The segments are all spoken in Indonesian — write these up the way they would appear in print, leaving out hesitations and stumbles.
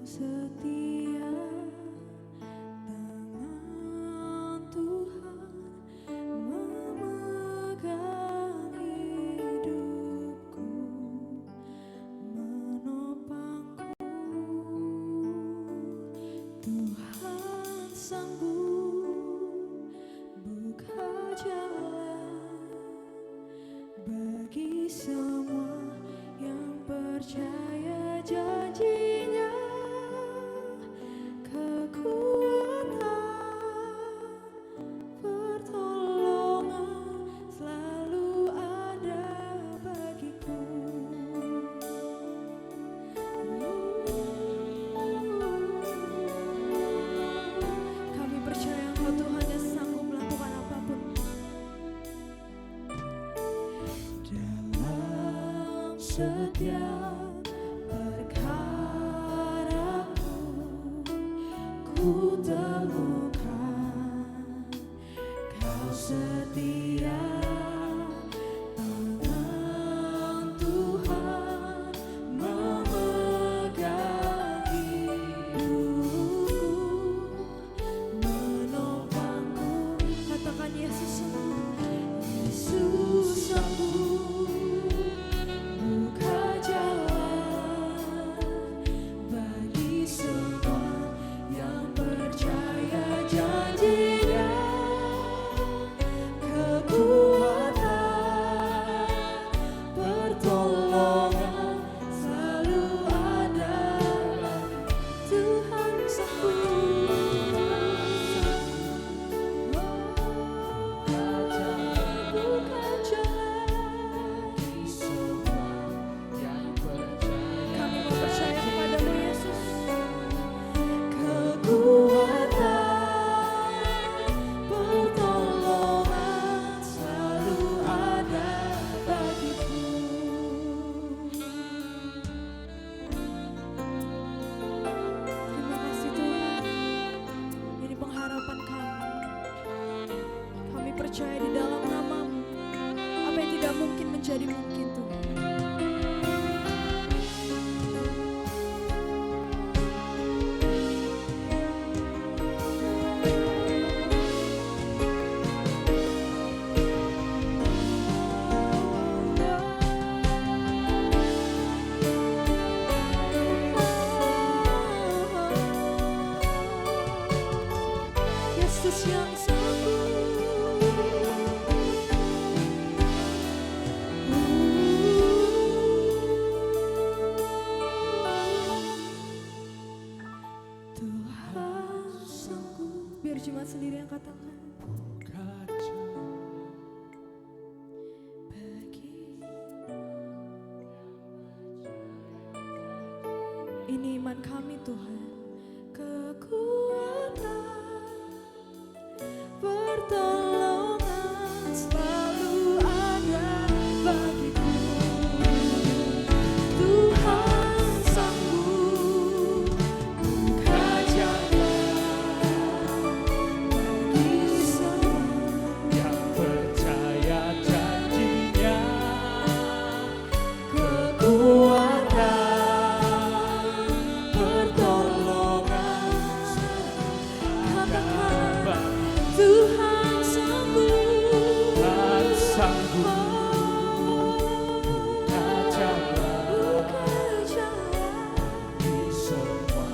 setia, tangan Tuhan memegang hidupku, menopangku. Tuhan sanggup buka jalan bagi semua yang percaya janjinya. Kekuatan, pertolongan selalu ada bagiku. Kami percaya Engkau Tuhan yang sanggup melakukan apapun. Dalam setiap perkaraku ku temukan Kau setia, tangan Tuhan memegang hidupku, menopangku. Katakan Yesus sanggup, Yesus sanggup buka jalan bagi semua yang percaya janjinya. Kekuatan, pertolongan selalu ada bagi Tuhan sanggup. Buka jalan bagi semua yang percaya. Kami mau percaya kepadamu Yesus. Kekuatan, pertolongan selalu ada bagiku. Terima kasih Tuhan. Ini pengharapan kami. Kami percaya di dalam nama-Mu apa yang tidak mungkin menjadi mungkin Tuhan. Yesus yang sanggup. Tuhan sanggup. Biar jemaat sendiri yang katakan. Bagi ini iman kami Tuhan. Kekuatan, pertolongan selalu ada bagiku. Tuhan sanggup buka jalan bagi semua yang percaya janjinya. kekuatan, pertolongan. Katakan Tuhan sanggup. Tuhan sanggup buka jalan bagi semua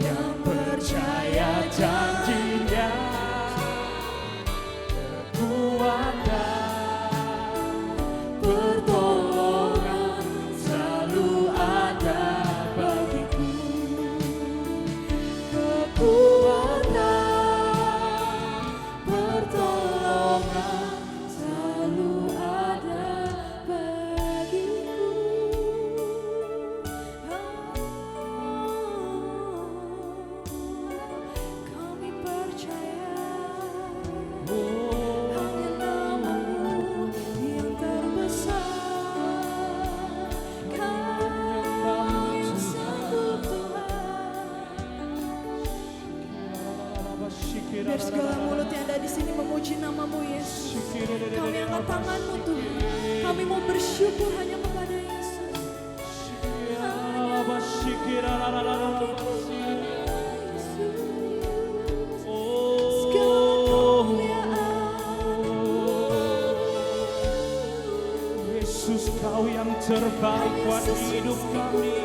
yang percaya janjinya. Kekuatan, pertolongan selalu ada bagiku. Kekuatan, pertolongan selalu ada bagiku. Kami percaya hanya nama-Mu yang terbesar. Kau yang sanggup Tuhan. Biar segala mulut yang ada di sini memuji nama-Mu Yesus. Kami angkat tangan-Mu Tuhan. Kami mau bersyukur hanya kepada Yesus. Yesus, Kau yang terbaik buat hidup kami.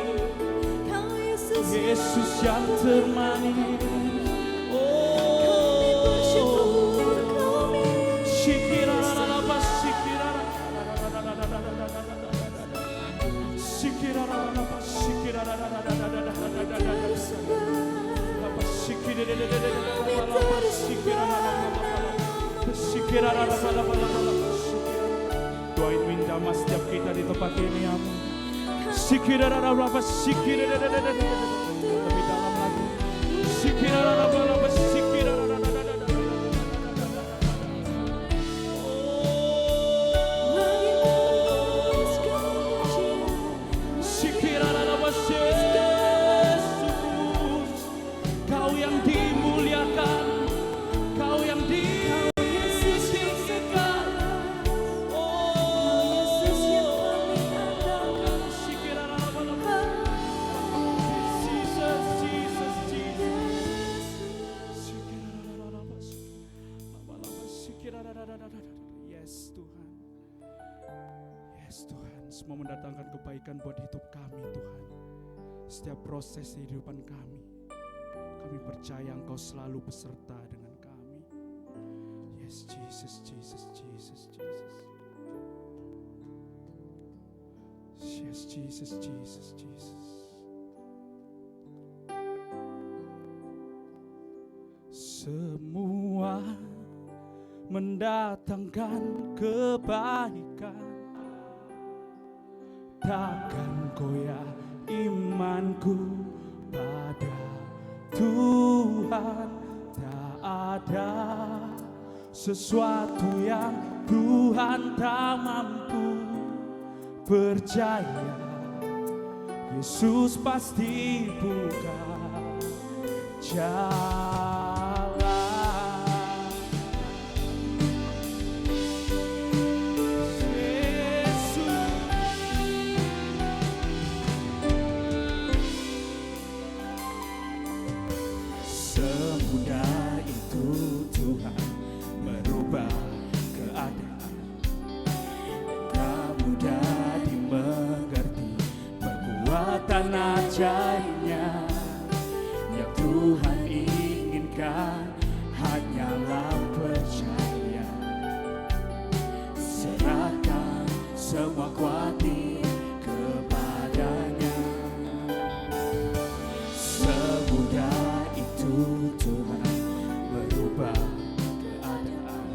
Kau Yesus Yesus yang termanis. Doain minjamah setiap kita di tempat ini, amin. Lebih dalam lagi. Kau yang dimuliakan, Kau yang ditinggikan. Yes Tuhan, yes Tuhan, semua mendatangkan kebaikan buat hidup kami Tuhan. Setiap proses kehidupan kami percaya Engkau selalu beserta dengan kami. Yes Jesus, Jesus, Jesus, Jesus. Yes Jesus, Jesus, Jesus. Semua mendatangkan kebaikan, takkan goyah imanku pada Tuhan. Tak ada sesuatu yang Tuhan tak mampu. Percaya Yesus pasti buka jalan. Semudah itu Tuhan merubah keadaan. Tak mudah dimengerti perbuatan ajaibnya. Yang Tuhan inginkan hanyalah percaya. Serahkan semua kuati kepadanya. Semudah itu Tuhan merubah keadaan.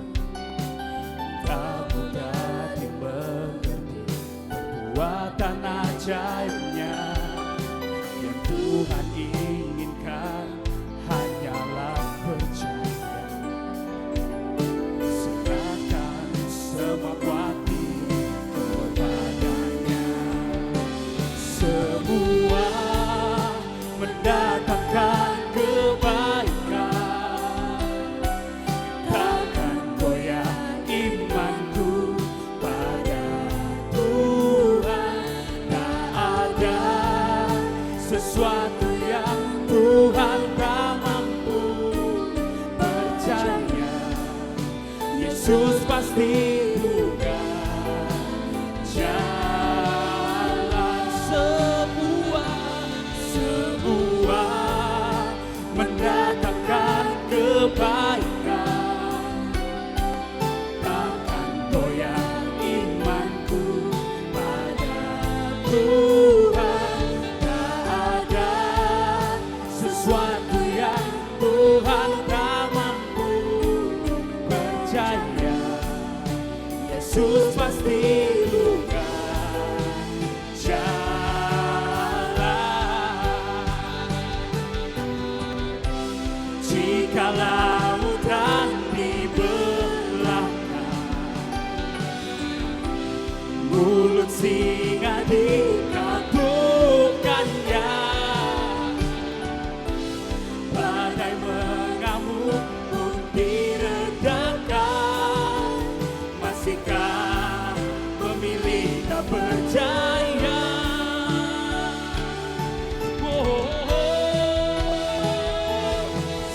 Tak mudah dimengerti perbuatan ajaibnya. Yang Tuhan inginkan hanyalah percaya. Serahkan semua kuati kepadanya. Semua mendatangkan kebaikan, takkan goyah imanku pada Tuhan. Tak ada sesuatu yang Tuhan tak mampu. Percaya Yesus pasti buka jalan. Semua mendatangkan kebaikan, takkan goyah imanku pada Tuhan. Tak ada sesuatu yang Tuhan tak mampu. Percaya Yesus pasti buka jalan. Jika lautan dibelahkan, mulut singa dikabulkannya. Badai mengamuk pun diredakan. Masihkah memilih tak percaya?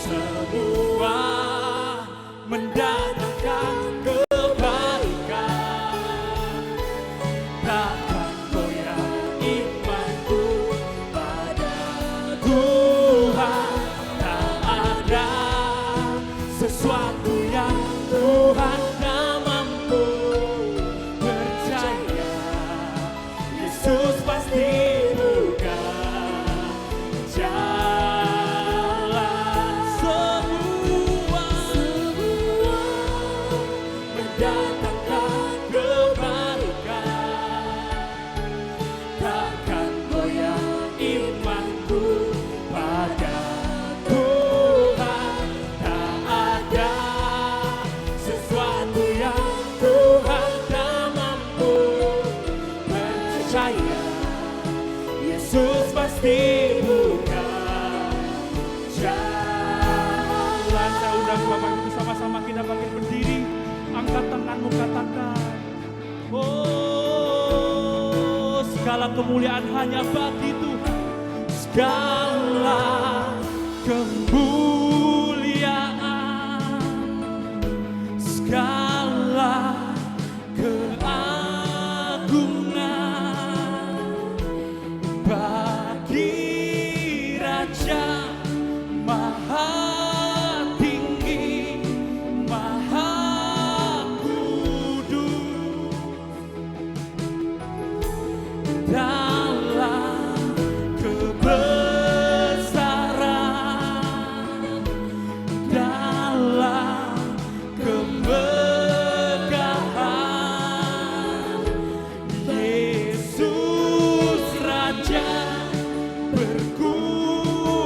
Semua mendatangkan kebaikan, percaya Yesus pasti buka jalan. Saya undang Bapak Ibu sama-sama kita bangkit berdiri. Angkat tanganmu, katakan, oh, segala kemuliaan hanya bagi Tuhan. Segala kemuliaan, segala keagungan bagi Raja Maha Tinggi, Maha Kudus. Dalam kebesaran, dalam kemegahan, Yesus Raja berkuasa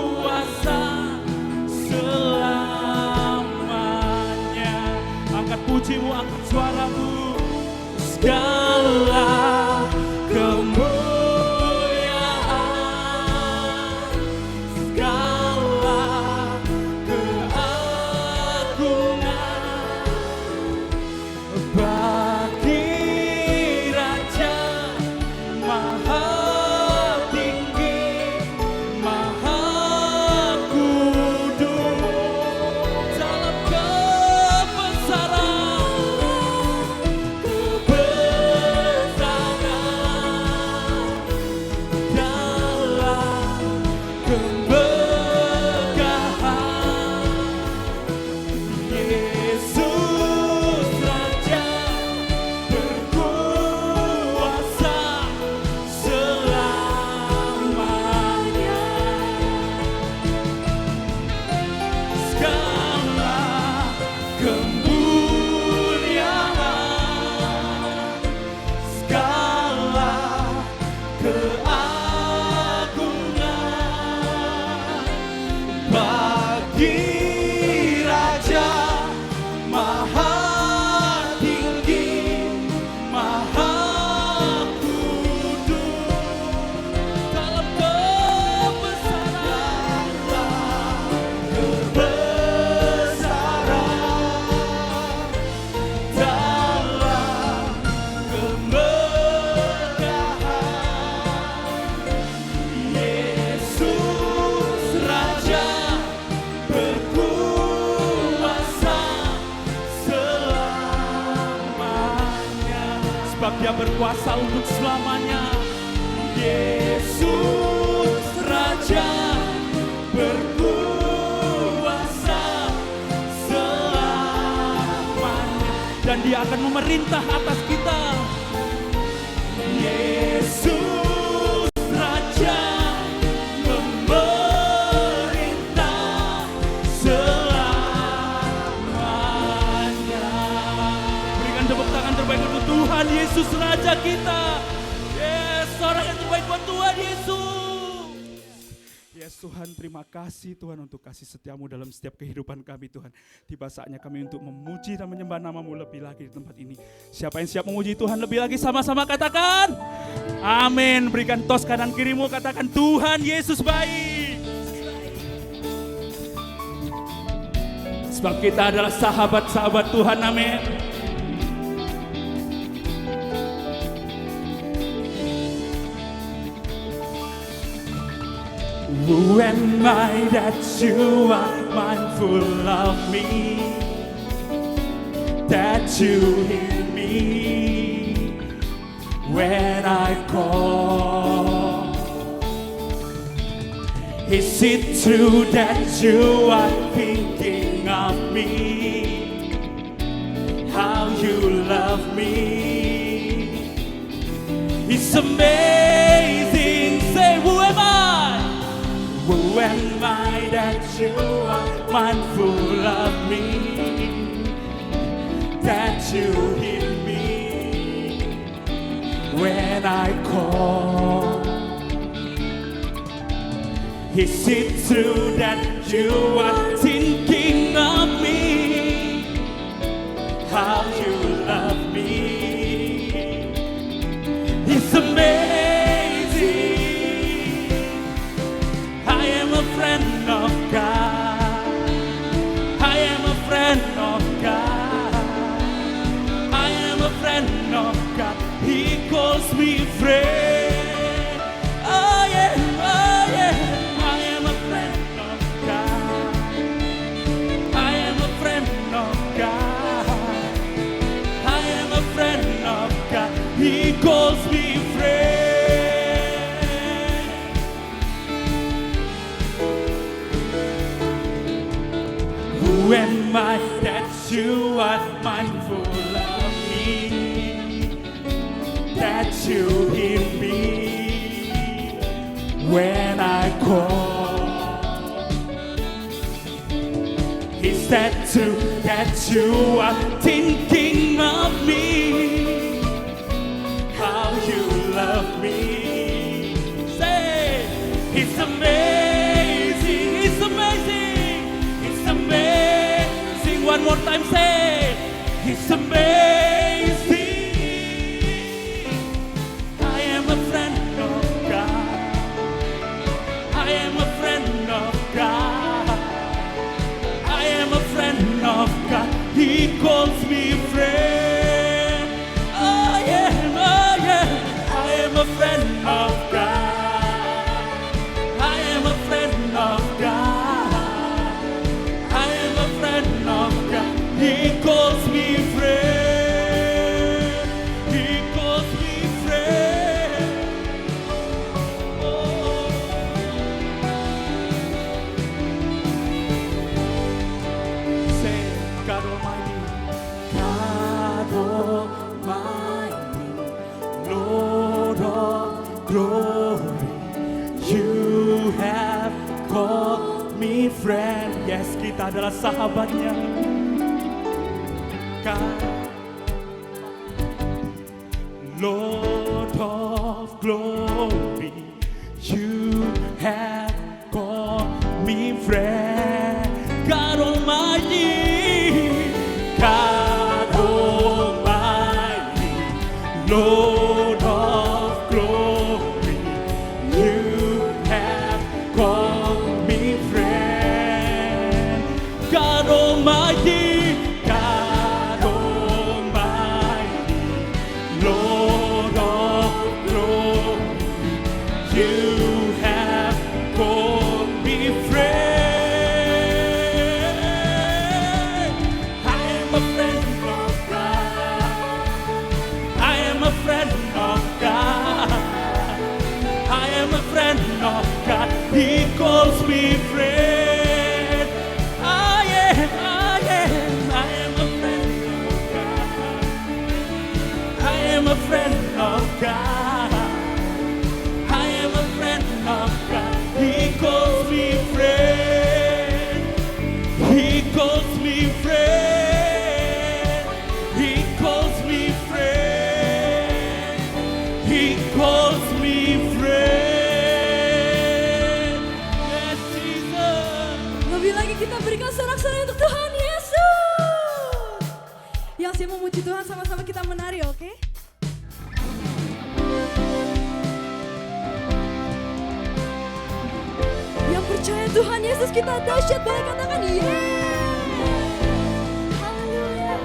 selamanya. Angkat pujimu, angkat suaramu. Segala kemuliaan, segala keagungan bagi Raja Maha Tinggi, Maha Kudus. Dalam sebab Dia berkuasa untuk selamanya. Yesus Raja berkuasa selamanya, Dan Dia akan memerintah atas kita. Yesus Raja memerintah selamanya. Berikan tepuk tangan terbaik untuk Tuhan Yesus Raja kita. Yes, orang yang terbaik buat Tuhan Yesus. Yes Tuhan, terima kasih Tuhan untuk kasih setiamu dalam setiap kehidupan kami Tuhan. Tiba saatnya kami untuk memuji dan menyembah namamu lebih lagi di tempat ini. Siapa yang siap memuji Tuhan lebih lagi, sama-sama katakan amin. Berikan tos kanan kirimu, katakan Tuhan Yesus baik. Sebab kita adalah sahabat-sahabat Tuhan, amin. Who am I that you are mindful of me, that you hear me when I call? Is it true that you are thinking of me, how you love me? It's amazing. Say, who am I? Who am I that you are mindful of me, that you hear me when I call? Is it true that you are thinking of me, how you love me? It's amazing. mind that you are mindful of me, that you hear me when I call. He said too that you are thinking of me, how you love me. Say, it's amazing, it's amazing, it's amazing. One more time, say, it's amazing. I am a friend of God. I am a friend of God. I am a friend of God. He calls me friend. Oh yeah, oh yeah. I am a friend of God. I am a friend of God. I am a friend of God. He calls me friend. He calls me friend. Oh. Say, God Almighty, God Almighty, Lord of glory, you have called me friend. Yes, kita adalah sahabatnya. God, Lord of glory, you have called me friend. God Almighty, God Almighty, Lord of glory, you have called me friend. God Almighty, God Almighty, Lord of glory, you have called me friend. I am a friend of God. I am a friend of God. I am a friend of God. He calls me friend. I am a friend of God. I am a friend of God. I am a friend of God. He calls me friend. He calls me friend. He calls me friend. He calls me friend. Yes, Jesus. Lebih lagi kita berikan sorak-sorai untuk Tuhan Yesus. Yang siap memuji Tuhan sama-sama kita menari, oke? Yang percaya Tuhan Yesus kita dahsyat, boleh katakan yeah. Haleluya.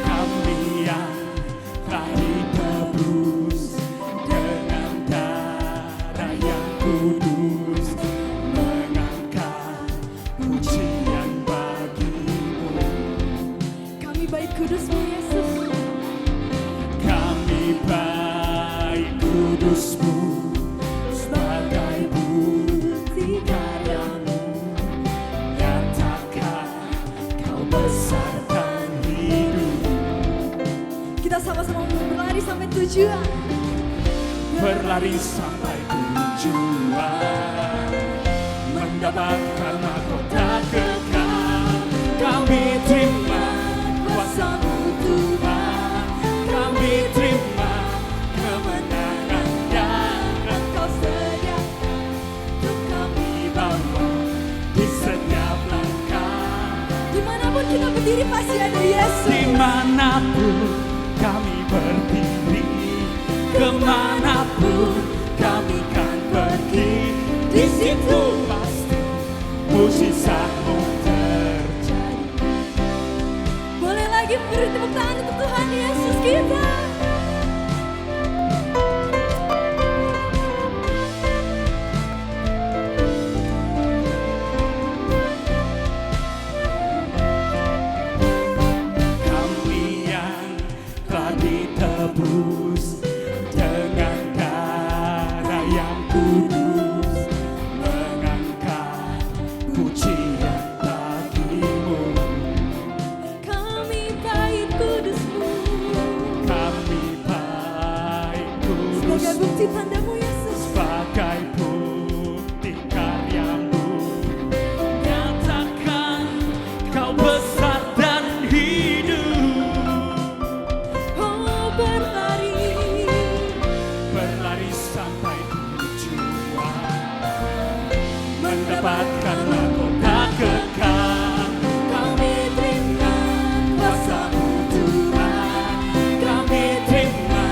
Kami yang telah ditebus dengan darah yang kudus, mengangkat pujian bagimu. Kami baik kudus-Mu Yesus. Kami baik kudus-Mu sebagai bukti karya-Mu. Nyatakan Kau besar dan hidup. Kita sama-sama berlari sampai tujuan. Berlari sampai tujuan, mendapatkan mahkota kekal. Kami terima kuasa-Mu Tuhan, kami terima kemenangan yang Engkau sediakan untuk kami bawa di setiap langkah. Dimanapun kita berdiri pasti ada Yesus. Dimanapun kami berdiri, kemanapun kami kan pergi, di situ pasti mujizat-Mu terjadi. Boleh lagi beri tepuk tangan untuk Tuhan Yesus kita. Kami yang telah ditebus dengan darah yang kudus, bukti tandamu Yesus. Sebagai bukti karyamu, nyatakan kau besar dan hidup. Oh Berlari sampai tujuan, mendapatkan mahkota kekal. Kami terima kuasa-Mu Tuhan, kami terima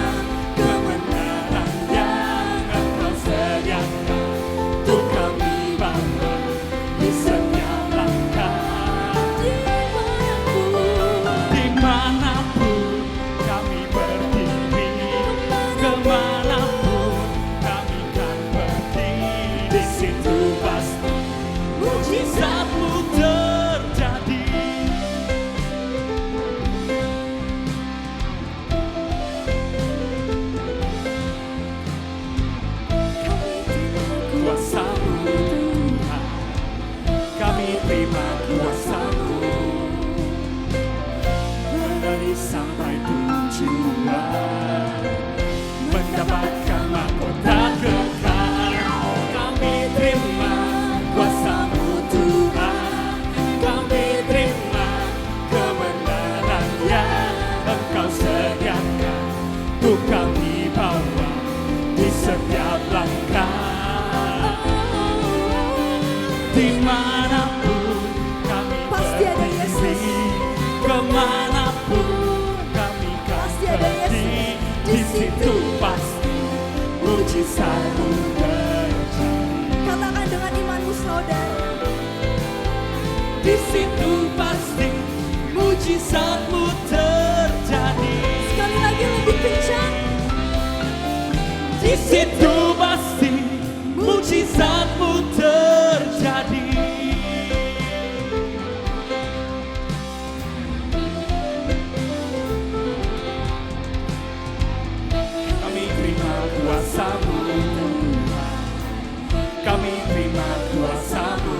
kebenaran yang Engkau sediakan untuk kami bawa di setiap langkah. Dimanapun kami berdiri, kemanapun kami kan pergi, di situ pasti mujizat-Mu terjadi. Kuasa-Mu Tuhan, kami terima kuasa-Mu, berlari sampai tujuan, mendapatkan mahkota kekal. Kami terima kuasa-Mu Tuhan, kami terima kebenaran yang Engkau sediakan untuk kami bawa di setiap langkah. Dimanapun kami Pasti ada Yesus. berdiri, kemanapun kami kan Pasti ada pergi, Yesus. di situ pasti mujizat-Mu terjadi. Katakan dengan imanmu saudara. Di situ pasti mujizat-Mu terjadi. Sekali lagi lebih kencang. Di situ pasti mujizat-Mu terjadi. Kami terima kuasa-Mu Tuhan, kami terima kuasa-Mu.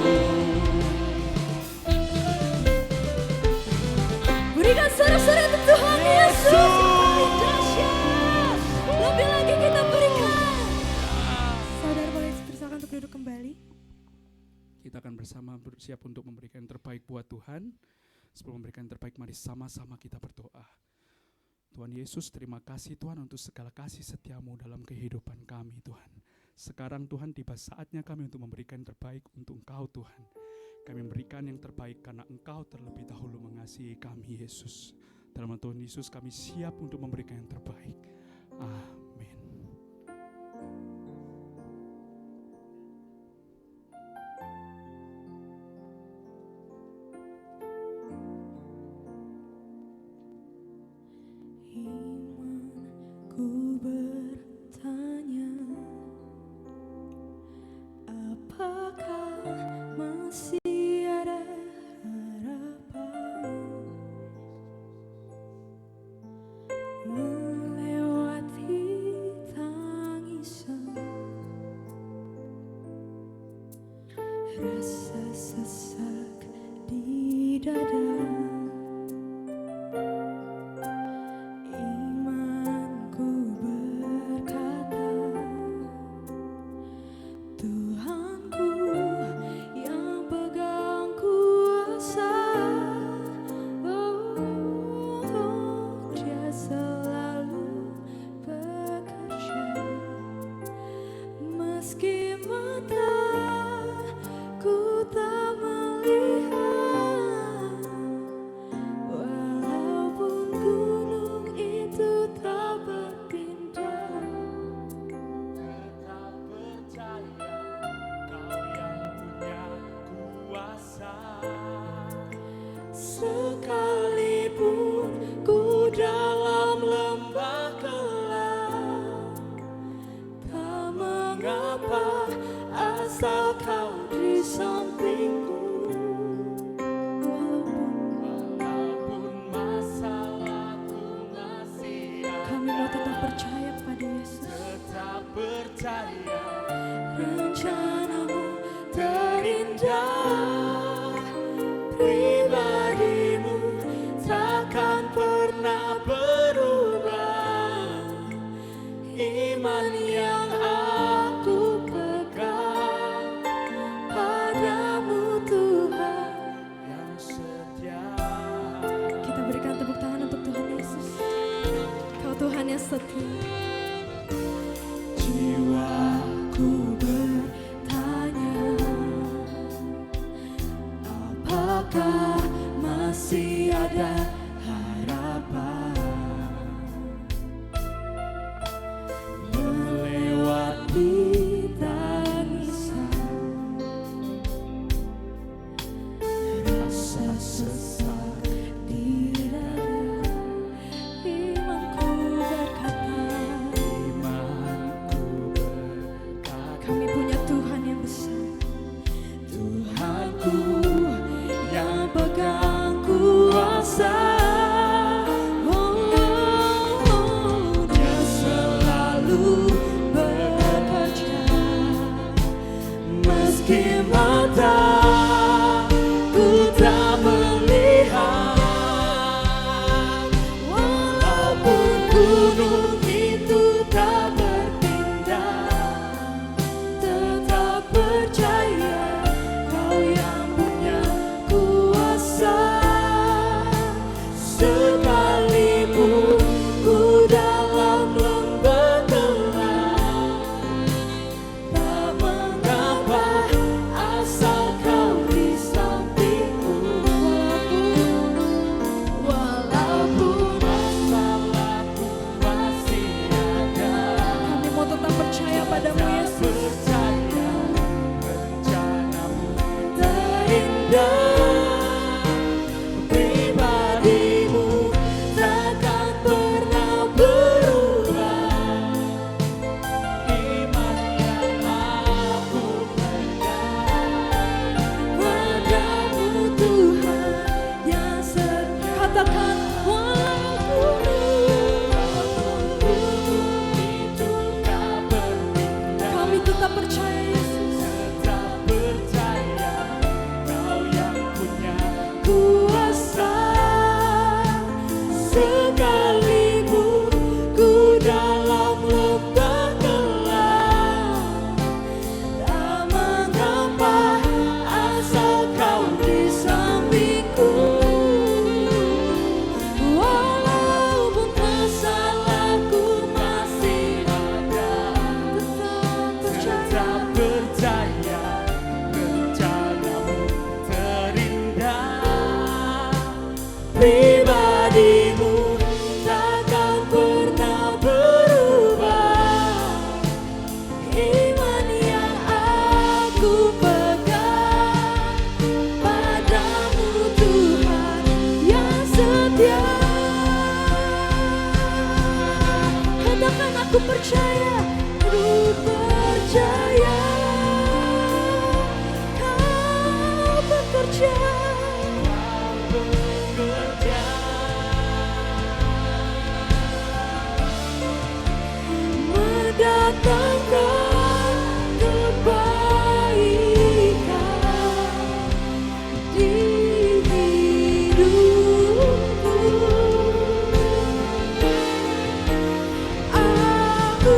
Berikan sorak-sorai untuk Tuhan Yesus. Paling dahsyat. Lebih lagi kita berikan. Saudara boleh silakan untuk duduk kembali. Kita akan bersama bersiap untuk memberikan yang terbaik buat Tuhan. Sebelum memberikan yang terbaik, mari sama-sama kita berdoa. Tuhan Yesus, terima kasih Tuhan untuk segala kasih setia-Mu dalam kehidupan kami Tuhan. Sekarang Tuhan tiba saatnya kami untuk memberikan yang terbaik untuk Engkau Tuhan. Kami memberikan yang terbaik karena Engkau terlebih dahulu mengasihi kami Yesus. Dalam nama Tuhan Yesus kami siap untuk memberikan yang terbaik. Amin. Imanku bertanya, apakah masih ada harapan melewati tangisan, rasa sesak di dada. Imanku berkata, Tuhanku yang pegang kuasa, Dia selalu bekerja. Meski mataku tak melihat, walaupun gunung itu tak berpindah, Tetap percaya Kau yang punya kuasa. sekalipun ku dalam lembah gelap, tak mengapa asal Kau di sampingku. Walaupun masalahku masih Kami mau tetap percaya kepada Yesus. tetap percaya Rencana-Mu terindah, pribadimu takkan pernah berubah. Iman yang setia. Jiwaku bertanya, apakah masih ada harapan melewati tangisan, rasa sesak di dada. Imanku berkata, kami punya Tuhan yang besar. Tuhanku yang pegang kuasa, Dia selalu bekerja meski mataku tak melihat, walaupun gunung itu tak berpindah, tetap percaya Kau yang punya kuasa. Sekalipun ku dalam lembah gelap, tak mengapa asal Kau di sampingku. Walaupun masalahku masih ada, Kami mau tetap percaya padamu Yesus. percaya rencanamu terindah. Pribadimu takkan pernah berubah. Iman yang aku pegang padamu Tuhan yang setia. Katakan walaupun Itu tak berpindah, kami tetap percaya Yesus. tetap percaya Kau yang punya kuasa. Sekalipun ku dalam lembah gelap, tak mengapa asal Kau di sampingku. Walaupun masalahku masih ada, tetap percaya rencanamu terindah. Pribadimu takkan pernah berubah. Iman yang aku pegang padamu Tuhan yang setia. Katakan aku percaya, ku percaya Kau bekerja. Mendatangkan kebaikan di hidupku. Aku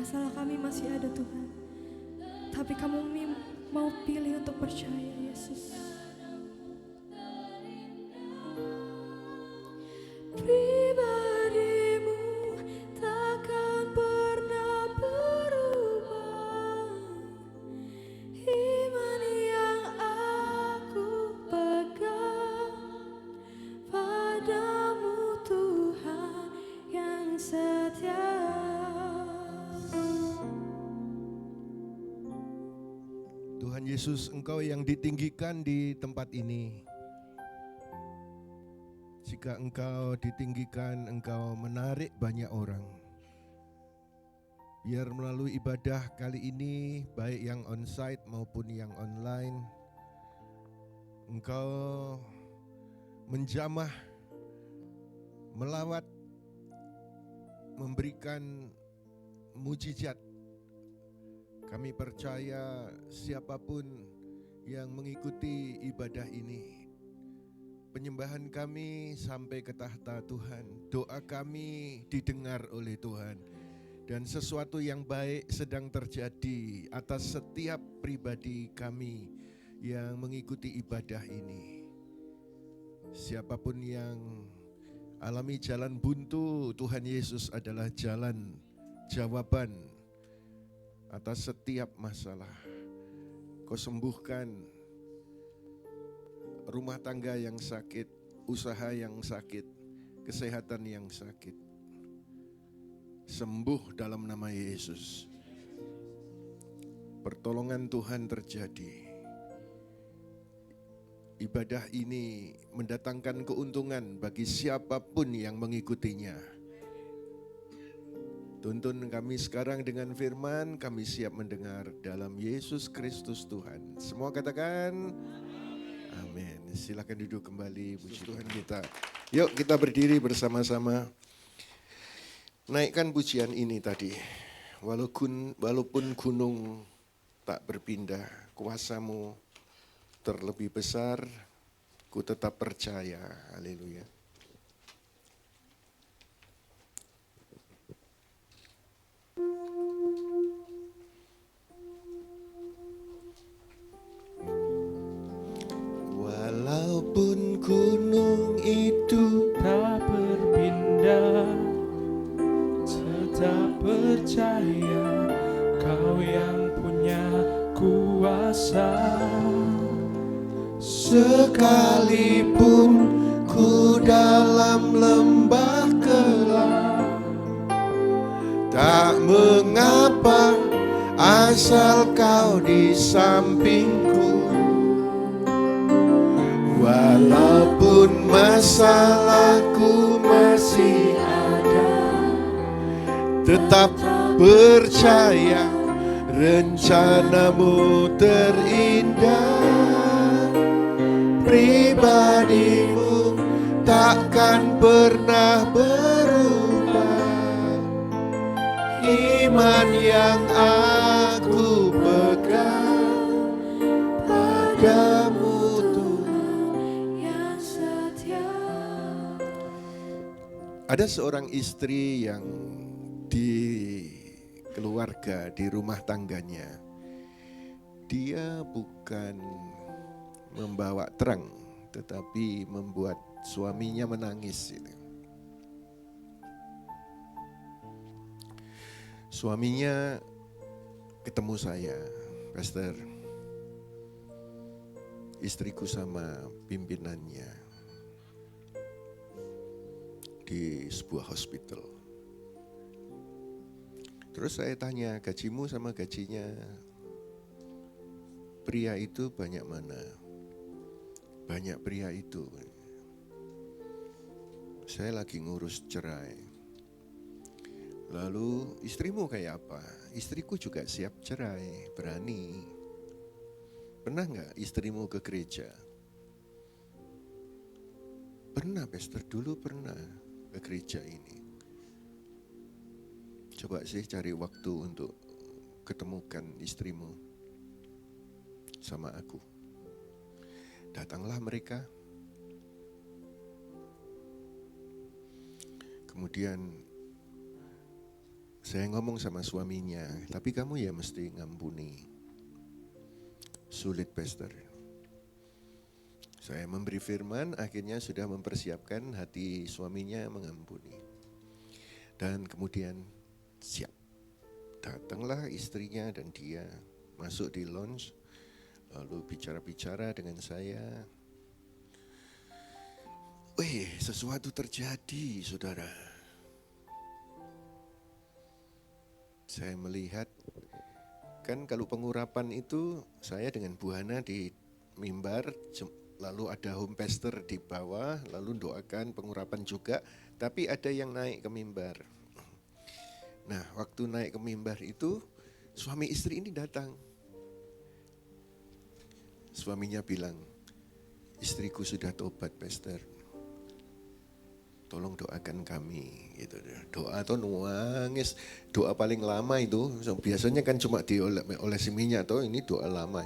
Masalah kami masih ada Tuhan, tapi kamu mau pilih untuk percaya Yesus. Pribadimu takkan pernah berubah. Iman yang aku pegang padamu Tuhan yang setia. Tuhan Yesus, Engkau yang ditinggikan di tempat ini. Jika Engkau ditinggikan, Engkau menarik banyak orang. Biar melalui ibadah kali ini, baik yang onsite maupun yang online, Engkau menjamah, melawat, memberikan mujizat. Kami percaya siapapun yang mengikuti ibadah ini, penyembahan kami sampai ke tahta Tuhan, doa kami didengar oleh Tuhan, dan sesuatu yang baik sedang terjadi atas setiap pribadi kami yang mengikuti ibadah ini. Siapapun yang alami jalan buntu, Tuhan Yesus adalah jalan jawaban atas setiap masalah. Kau sembuhkan rumah tangga yang sakit, usaha yang sakit, kesehatan yang sakit. Sembuh dalam nama Yesus. Pertolongan Tuhan terjadi. Ibadah ini mendatangkan keuntungan bagi siapapun yang mengikutinya. Tuntun kami sekarang dengan firman, kami siap mendengar dalam Yesus Kristus Tuhan. Semua katakan amin. Silakan duduk kembali, puji Tuhan kita. Yuk kita berdiri bersama-sama. Naikkan pujian ini tadi. Walaupun gunung tak berpindah, kuasamu terlebih besar, ku tetap percaya. Haleluya. Walaupun gunung itu tak berpindah, tetap percaya Kau yang punya kuasa. sekalipun ku dalam lembah gelap, tak mengapa asal Kau di sampingku. Walaupun masalahku masih ada, tetap percaya rencanamu terindah. Pribadimu takkan pernah berubah. Iman yang aku pegang padamu Ada seorang istri yang di keluarga, di rumah tangganya, dia bukan membawa terang, tetapi membuat suaminya menangis. Suaminya ketemu saya, Pastor, istriku sama pimpinannya di sebuah hospital. Terus saya tanya, gajimu sama gajinya pria itu banyak mana? Banyak pria itu. Saya lagi ngurus cerai. Lalu istrimu kayak apa? Istriku juga siap cerai, berani. Pernah gak istrimu ke gereja? Pernah, Pastor, dulu pernah ke gereja ini. Coba sih cari waktu untuk ketemukan istrimu sama aku. Datanglah mereka. Kemudian Saya ngomong sama suaminya, tapi kamu ya mesti ngampuni. Sulit, pastor. Saya memberi firman, akhirnya sudah mempersiapkan hati suaminya mengampuni. Dan kemudian siap. Datanglah istrinya dan dia masuk di lounge, lalu bicara-bicara dengan saya. Wih, sesuatu terjadi, saudara. Saya melihat, kan kalau pengurapan itu saya dengan Bu Hana di mimbar, lalu ada home pastor di bawah, lalu doakan pengurapan juga, tapi ada yang naik ke mimbar. Nah, waktu naik ke mimbar itu, suami istri ini datang. Suaminya bilang, istriku sudah tobat, pastor. Tolong doakan kami, gitu. Doa atau nangis, doa paling lama itu, biasanya kan cuma diolesi minyak, atau ini doa lama.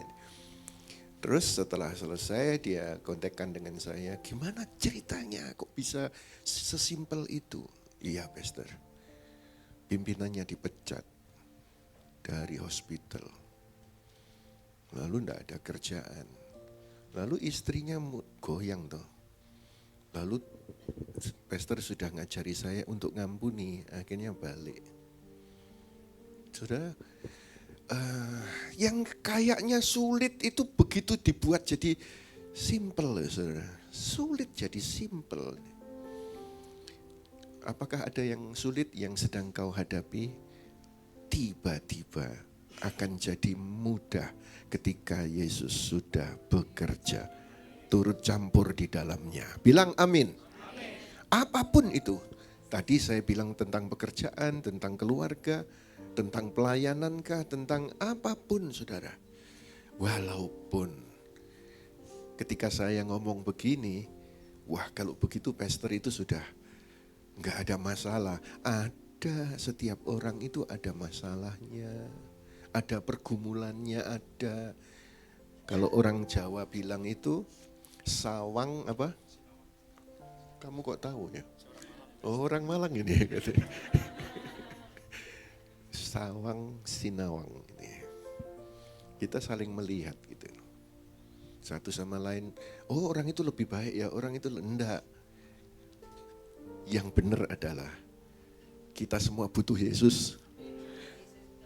Terus setelah selesai dia kontakkan dengan saya, gimana ceritanya, kok bisa sesimpel itu? Iya, pastor, pimpinannya dipecat dari hospital, lalu enggak ada kerjaan, lalu istrinya goyang tuh, lalu pastor sudah ngajari saya untuk ngampuni, akhirnya balik. Saudara, yang kayaknya sulit itu begitu dibuat jadi simple, saudara. Sulit jadi simple. Apakah ada yang sulit yang sedang kau hadapi? Tiba-tiba akan jadi mudah ketika Yesus sudah bekerja, turut campur di dalamnya. Bilang amin. Apapun itu, tadi saya bilang tentang pekerjaan, tentang keluarga, tentang pelayanankah, tentang apapun, saudara. Walaupun ketika saya ngomong begini, wah kalau begitu pastor itu sudah nggak ada masalah. Ada, setiap orang itu ada masalahnya, ada pergumulannya, ada. Kalau orang Jawa bilang itu sawang apa? Kamu kok tahu ya? Oh, orang Malang ini katanya. Sawang sinawang ini. Kita saling melihat gitu. Satu sama lain, oh orang itu lebih baik ya, orang itu enggak. Yang benar adalah kita semua butuh Yesus.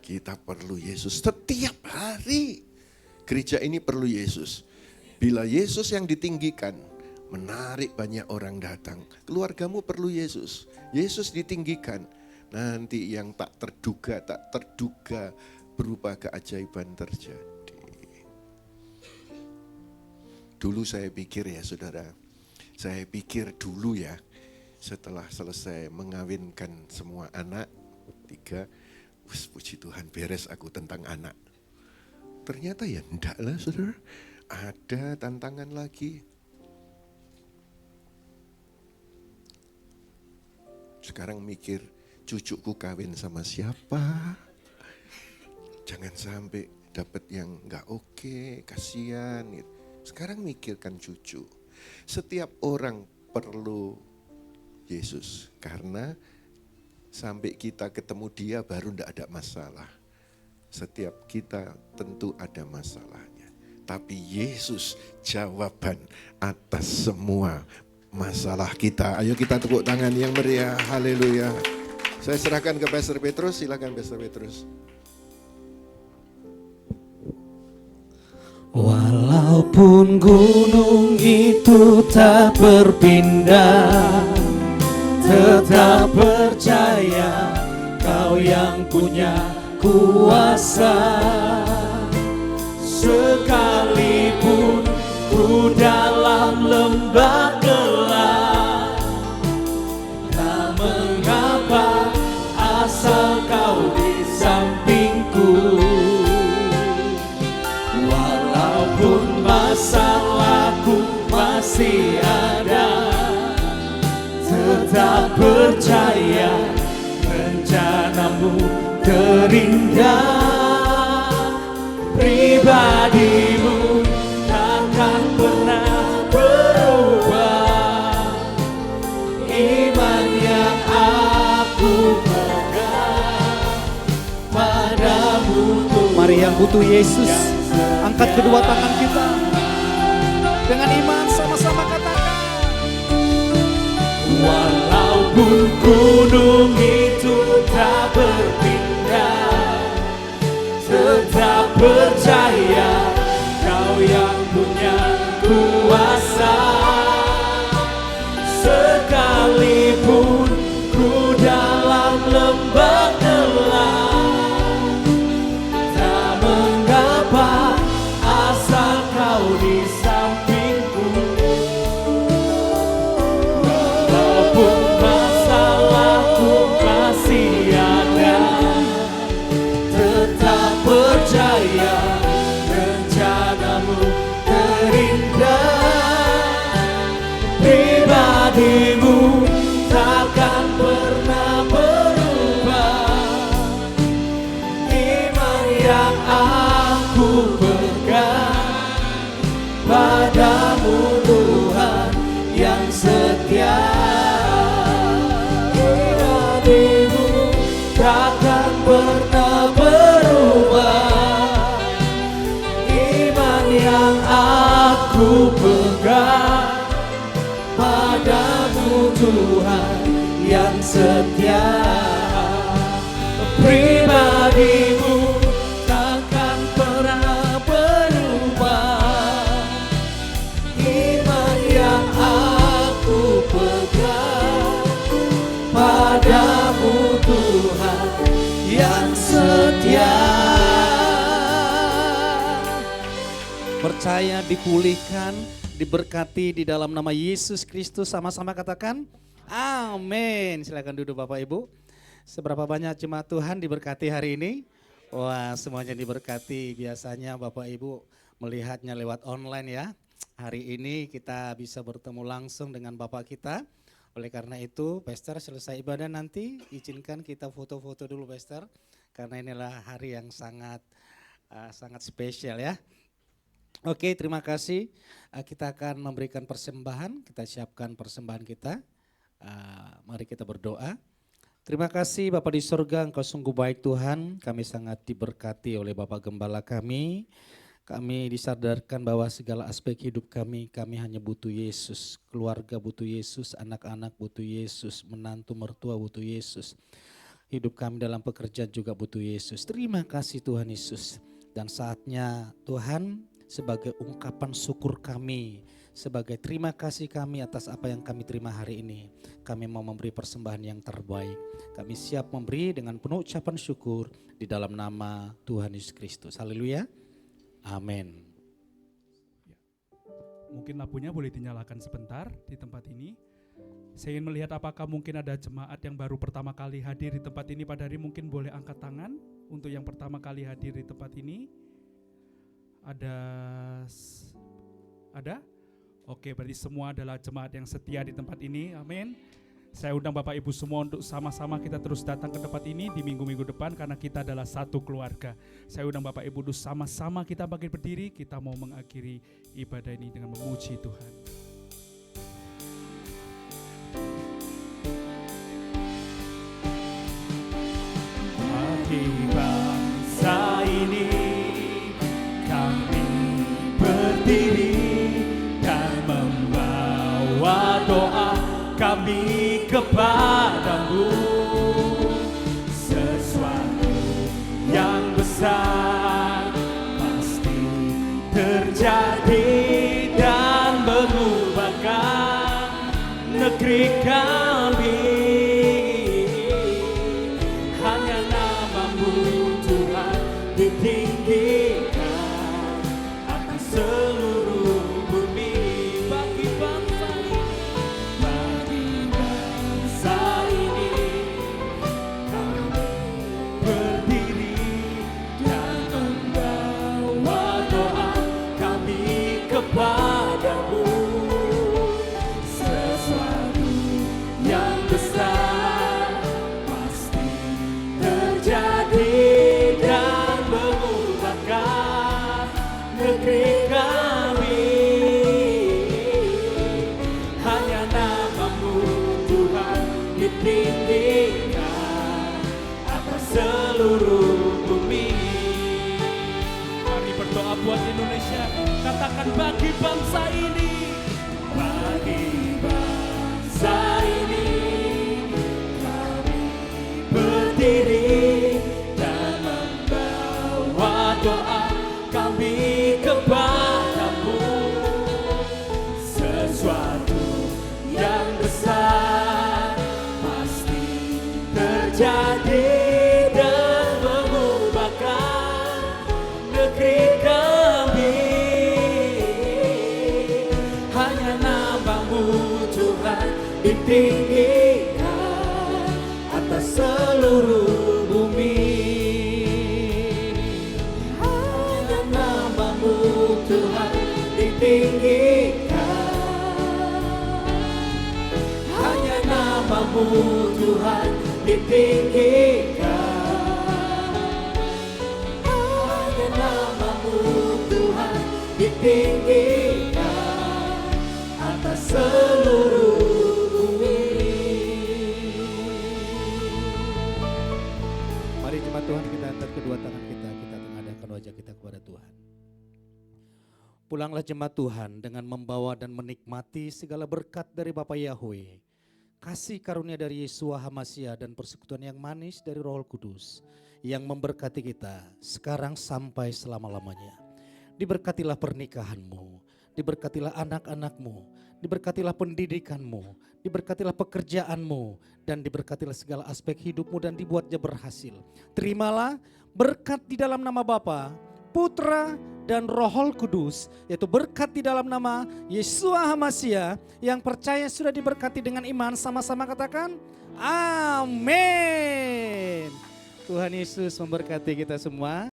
Kita perlu Yesus setiap hari. Gereja ini perlu Yesus. Bila Yesus yang ditinggikan, menarik banyak orang datang. Keluargamu perlu Yesus. Yesus ditinggikan. Nanti yang tak terduga berupa keajaiban terjadi. Dulu saya pikir ya saudara. Saya pikir dulu ya. Setelah selesai mengawinkan semua anak. 3. Puji Tuhan beres aku tentang anak. Ternyata ya enggak lah saudara. Ada tantangan lagi. Sekarang mikir, cucuku kawin sama siapa? Jangan sampai dapat yang nggak oke, kasihan. Gitu. Sekarang mikirkan cucu. Setiap orang perlu Yesus karena sampai kita ketemu Dia baru nggak ada masalah. Setiap kita tentu ada masalahnya. Tapi Yesus jawaban atas semua masalah kita. Ayo kita tepuk tangan yang meriah. Haleluya. Saya serahkan ke Pastor Petrus. Silakan Pastor Petrus. Walaupun gunung itu tak berpindah, tetap percaya Kau yang punya kuasa. Sekalipun ku dalam lembah gelap, tak mengapa asal Kau di sampingku. Walaupun masalahku masih ada, tetap percaya rencanamu terindah. Pribadimu takkan pernah berubah. Iman yang aku pegang hari yang butuh Yesus. Angkat kedua tangan kita. Dengan iman sama-sama katakan. Walaupun gunung itu tak berpindah, tetap percaya Kau yang punya kuasa. Sekalipun ku dalam lembah gelap, tak mengapa asal Kau di sampingku. Walaupun masalahku masih ada, tetap percaya rencanamu terindah. Pribadimu takkan pernah berubah. Iman yang aku pegang padamu Tuhan yang setia. Pribadimu takkan pernah berubah. Iman yang aku pegang padamu Tuhan yang setia. Pribadimu takkan pernah berubah. Iman yang aku pegang padamu Tuhan yang setia. Percaya dipulihkan, diberkati di dalam nama Yesus Kristus. Sama-sama katakan amin. Silakan duduk Bapak Ibu. Seberapa banyak jemaat Tuhan diberkati hari ini? Wah, semuanya diberkati. Biasanya Bapak Ibu melihatnya lewat online ya. Hari ini kita bisa bertemu langsung dengan Bapak kita. Oleh karena itu, Pastor selesai ibadah nanti izinkan kita foto-foto dulu Pastor. Karena inilah hari yang sangat spesial ya. Oke, terima kasih. Kita akan memberikan persembahan, kita siapkan persembahan kita. Mari kita berdoa. Terima kasih Bapa di surga, Engkau sungguh baik Tuhan. Kami sangat diberkati oleh Bapak Gembala kami. Kami disadarkan bahwa segala aspek hidup kami hanya butuh Yesus. Keluarga butuh Yesus, anak-anak butuh Yesus, menantu mertua butuh Yesus. Hidup kami dalam pekerjaan juga butuh Yesus. Terima kasih Tuhan Yesus. Dan saatnya Tuhan, sebagai ungkapan syukur kami, sebagai terima kasih kami atas apa yang kami terima hari ini, kami mau memberi persembahan yang terbaik. Kami siap memberi dengan penuh ucapan syukur di dalam nama Tuhan Yesus Kristus. Haleluya. Amin. Mungkin lampunya boleh dinyalakan sebentar di tempat ini. Saya ingin melihat apakah mungkin ada jemaat yang baru pertama kali hadir di tempat ini pada hari, mungkin boleh angkat tangan untuk yang pertama kali hadir di tempat ini. Ada? Oke, berarti semua adalah jemaat yang setia di tempat ini. Amin. Saya undang Bapak Ibu semua untuk sama-sama kita terus datang ke tempat ini di minggu-minggu depan karena kita adalah satu keluarga. Saya undang Bapak Ibu untuk sama-sama kita bangkit berdiri, kita mau mengakhiri ibadah ini dengan memuji Tuhan. Bagi bangsa ini kami berdiri dan membawa doa kami kepadamu. Sesuatu yang besar pasti terjadi dan mengubahkan negeri kami. Hanya namamu Tuhan ditinggikan atas seluruh bumi. Bagi bangsa ini kami berdiri dan membawa doa kami kepadamu. Sesuatu yang besar pasti terjadi dan mengubahkan negeri kami. Hanya namamu Tuhan ditinggikan atas seluruh bumi. bagi bangsa ini, bagi bangsa ini. Kami berdiri dan membawa doa kami kepadamu. Sesuatu yang besar pasti terjadi dan mengubahkan negeri kami. Hanya namamu Tuhan ditinggikan atas seluruh bumi. Hanya namamu Tuhan ditinggikan. Hanya namamu Tuhan ditinggikan. Hanya namamu Tuhan ditinggikan atas seluruh bumi. Mari jemaat Tuhan, kita angkat kedua tangan kita tengadahkan wajah kita kepada Tuhan. Pulanglah jemaat Tuhan dengan membawa dan menikmati segala berkat dari Bapa Yahweh, kasih karunia dari Yesua HaMasiah dan persekutuan yang manis dari Roh Kudus yang memberkati kita sekarang sampai selama-lamanya. Diberkatilah pernikahanmu, diberkatilah anak-anakmu, diberkatilah pendidikanmu, diberkatilah pekerjaanmu, dan diberkatilah segala aspek hidupmu dan dibuatnya berhasil. Terimalah berkat di dalam nama Bapa, Putra, dan Roh Kudus, yaitu berkat di dalam nama Yesua HaMasiah. Yang percaya sudah diberkati dengan iman, sama-sama katakan amin. Tuhan Yesus memberkati kita semua.